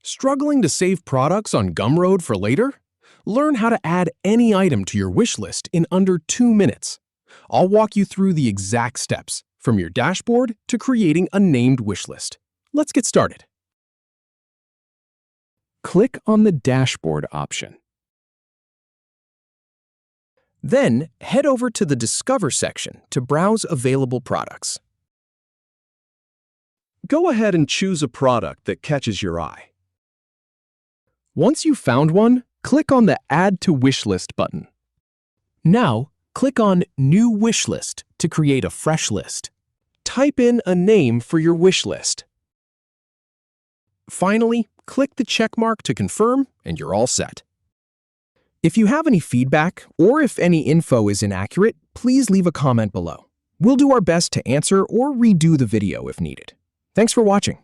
Struggling to save products on Gumroad for later? Learn how to add any item to your wish list in under 2 minutes. I'll walk you through the exact steps, from your dashboard to creating a named wish list. Let's get started. Click on the Dashboard option. Then, head over to the Discover section to browse available products. Go ahead and choose a product that catches your eye. Once you've found one, click on the Add to Wishlist button. Now, click on New Wishlist to create a fresh list. Type in a name for your wish list. Finally, click the check mark to confirm, and you're all set. If you have any feedback, or if any info is inaccurate, please leave a comment below. We'll do our best to answer or redo the video if needed. Thanks for watching.